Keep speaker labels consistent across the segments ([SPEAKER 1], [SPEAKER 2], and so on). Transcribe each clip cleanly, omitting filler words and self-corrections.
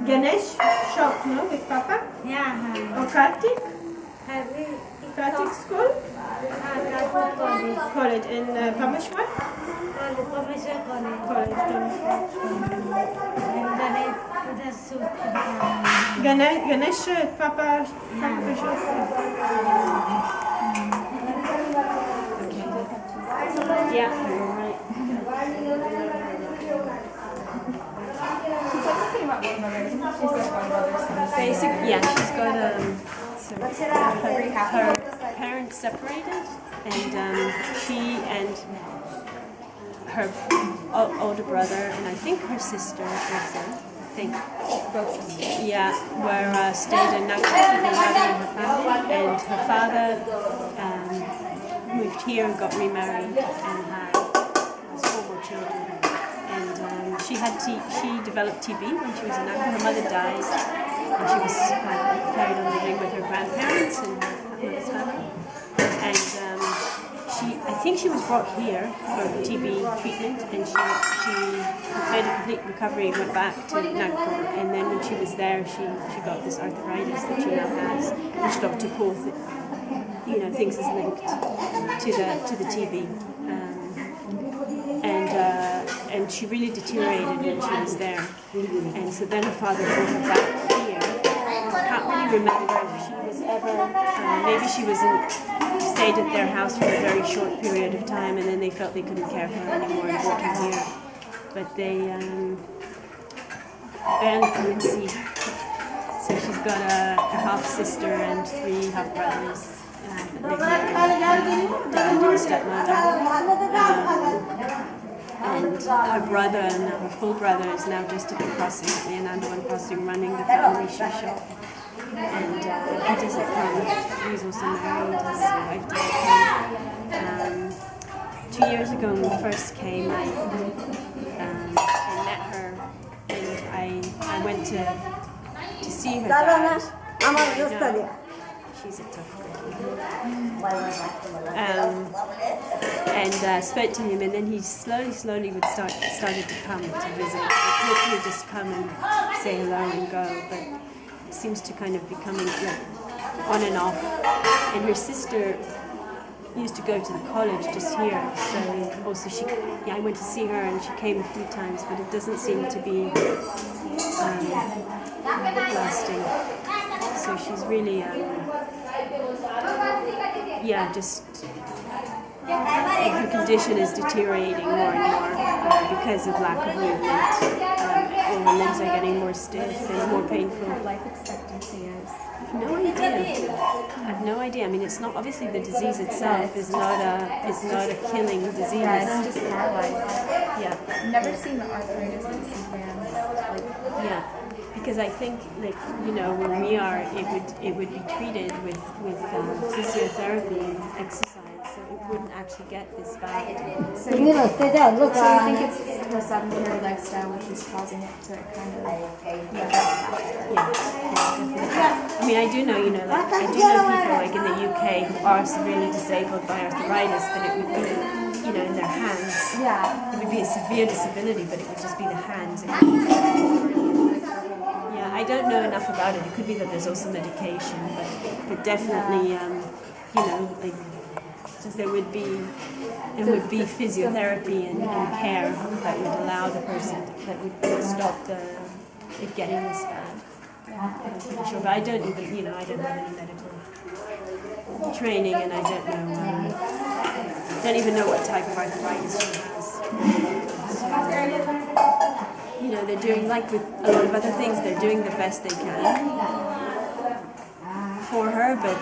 [SPEAKER 1] Ganesh shop, no, with Papa?
[SPEAKER 2] Yeah.
[SPEAKER 1] Or Kartik?
[SPEAKER 2] Kartik
[SPEAKER 1] School?
[SPEAKER 2] college.
[SPEAKER 1] College. And Pameshwar?
[SPEAKER 2] Commercial college.
[SPEAKER 1] College.
[SPEAKER 2] And Ganesh उधर suit
[SPEAKER 1] Ganesh, Papa shop. Yeah, you're right. Basically, yeah, she's got her parents separated, and she and her older brother, and I think her sister also, yeah, were stayed in Nagpur with her mother and her family, and her father moved here and got remarried and has 4 more children. And she developed TB when she was in Nagpur. Her mother died, and she was carried on living with her grandparents and her mother's family. And I think she was brought here for TB treatment, and she made a complete recovery and went back to Nagpur. And then when she was there, she got this arthritis that she now has, which Dr. Paul thinks is linked to the TB. And she really deteriorated when she was there. And so then her father brought her back here. I can't really remember if she was ever, maybe she stayed at their house for a very short period of time, and then they felt they couldn't care for her anymore and brought her here. But they barely come and see her. So she's got a half-sister and 3 half-brothers. Dad and stepmother. And her brother, and her full brother, is now just at the crossing, at the Anandavan crossing, running the family shoe shop. And he doesn't come. He's also married. His wife doesn't come. 2 years ago, when we first came, I met her, and I went to see her dad. She's a tough girl. And spoke to him, and then he slowly would started to come to visit. Like, literally just come and say hello and go, but it seems to kind of be coming on and off. And her sister used to go to the college just here, so also I went to see her, and she came a few times, but it doesn't seem to be lasting. So she's really her condition is deteriorating more and more because of lack of movement. All her limbs are getting more stiff and more painful.
[SPEAKER 3] Life expectancy is?
[SPEAKER 1] I have no idea. I mean, it's not, obviously the disease itself is not a killing disease.
[SPEAKER 3] Yeah, it's just paralyzed.
[SPEAKER 1] Yeah.
[SPEAKER 3] I've never seen the arthritis in hands.
[SPEAKER 1] Yeah. Because I think, where we are, it would be treated with physiotherapy and exercise, so it wouldn't actually get this bad.
[SPEAKER 3] So you think it's her sedentary lifestyle which is causing it to kind of
[SPEAKER 1] I mean, I do know people like in the UK who are severely disabled by arthritis, but it would be, in their hands.
[SPEAKER 3] Yeah.
[SPEAKER 1] It would be a severe disability, but it would just be the hands. I don't know enough about it. It could be that there's also medication, but definitely, there would be physiotherapy and care that would allow the person, that would stop it getting this bad. I'm pretty sure, but I don't have any medical training, and I don't even know what type of arthritis she has. They're doing, like with a lot of other things, they're doing the best they can for her, but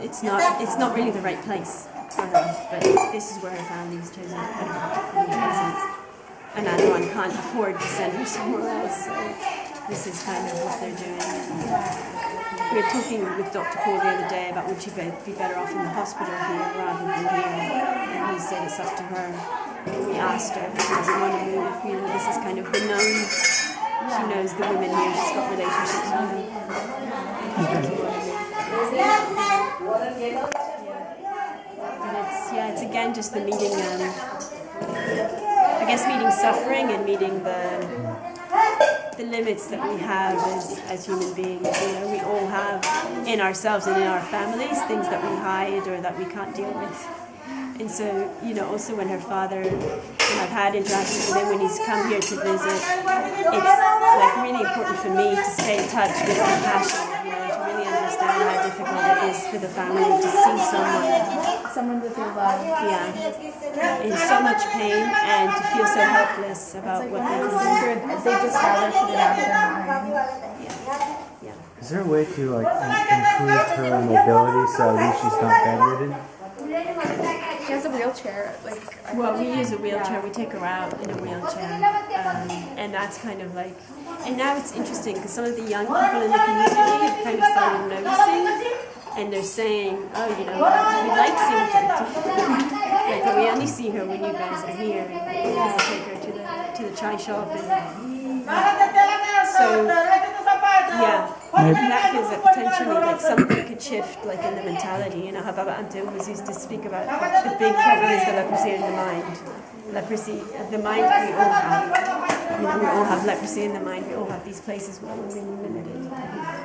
[SPEAKER 1] it's not really the right place for her. But this is where her family's chosen to put her. And Anandavan can't afford to send her somewhere else, so this is kind of what they're doing. We were talking with Dr. Paul the other day about would she be better off in the hospital here rather than here, and he said it's up to her. We asked her if she doesn't want to move. This is kind of the known. She knows the women here. She's got relationships with them. But it's again just the meeting. I guess meeting suffering and meeting the the limits that we have as human beings. You know, we all have in ourselves and in our families things that we hide or that we can't deal with. And so, you know, also when her father, when I've had interactions with him, when he's come here to visit, it's like really important for me to stay in touch with compassion, you know, to really understand how difficult it is for the family to see
[SPEAKER 3] Someone that they love.
[SPEAKER 1] in so much pain and to feel so helpless about what they can do.
[SPEAKER 3] They just rather put it out of their mind.
[SPEAKER 1] Yeah.
[SPEAKER 4] Is there a way to like improve her mobility so at least she's not bedridden?
[SPEAKER 3] She has a wheelchair.
[SPEAKER 1] Well, we use a wheelchair. We take her out in a wheelchair, and that's kind of like. And now it's interesting because some of the young people in the community have kind of started noticing, and they're saying, "Oh, you know, we like seeing Jouti. Like, but we only see her when you guys are here, and people take her to the chai shop, and so yeah." That feels like potentially like something could shift like in the mentality. You know how Baba Ante always used to speak about the big problem is the leprosy in the mind. Leprosy of the mind we all have. You know, we all have leprosy in the mind. We all have these places where we're really limited.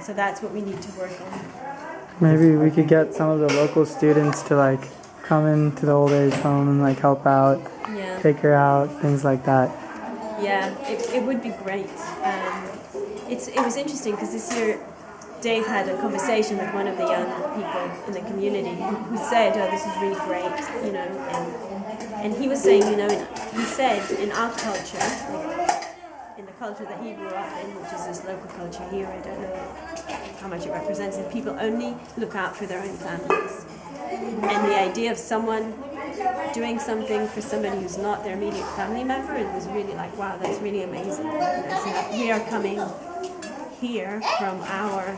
[SPEAKER 1] So that's what we need to work on.
[SPEAKER 5] Maybe we could get some of the local students to like come into the old age home and like help out,
[SPEAKER 1] Yeah.
[SPEAKER 5] take her out, things like that.
[SPEAKER 1] Yeah, it would be great. It was interesting because this year Dave had a conversation with one of the young people in the community who said, "Oh, this is really great," you know, and he was saying, you know, he said in our culture, like, in the culture that he grew up in, which is this local culture here, I don't know how much it represents, and people only look out for their own families. And the idea of someone doing something for somebody who's not their immediate family member, it was really like, wow, that's really amazing. You know, so we are coming here from our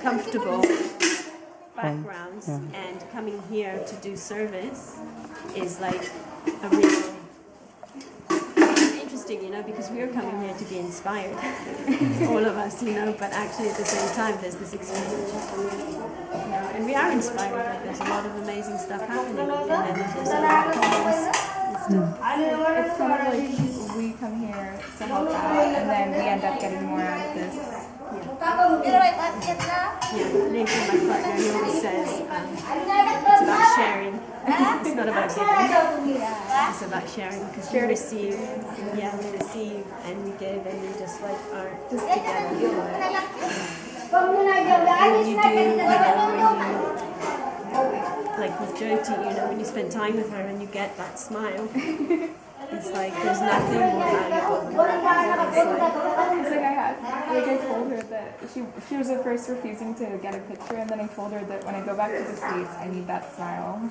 [SPEAKER 1] comfortable backgrounds and coming here to do service is like a real interesting, you know, because we're coming here to be inspired, all of us, you know, but actually at the same time there's this exchange, you know, and we are inspired. Like there's a lot of amazing stuff happening, and then there's a lot of problems and stuff.
[SPEAKER 3] It's kind of like we come here to help out, and then we end up getting more out of this.
[SPEAKER 1] Yeah, Lincoln, my partner, he always says it's about sharing. It's not about giving. It's about sharing because we receive, we receive and we give and we just like are just together. When you do, like with Jouti, you know, when you spend time with her and you get that smile, it's like there's nothing more valuable.
[SPEAKER 3] I told her that she was at first refusing to get a picture, and then I told her that when I go back to the States, I need that smile.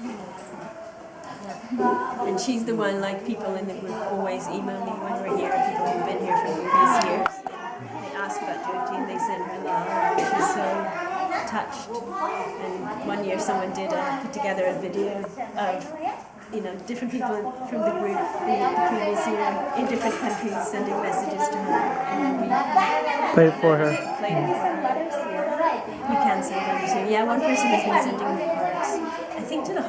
[SPEAKER 1] And she's the one, like people in the group always email me when we're here, people who've been here for previous years. They ask about Jouti and they send her love. She's so touched. And one year someone put together a video of, you know, different people from the group the previous year in different countries sending messages to her. And then we
[SPEAKER 5] Play it for her.
[SPEAKER 1] played it for her. You can send them to. Yeah, one person has been sending cards. I think to the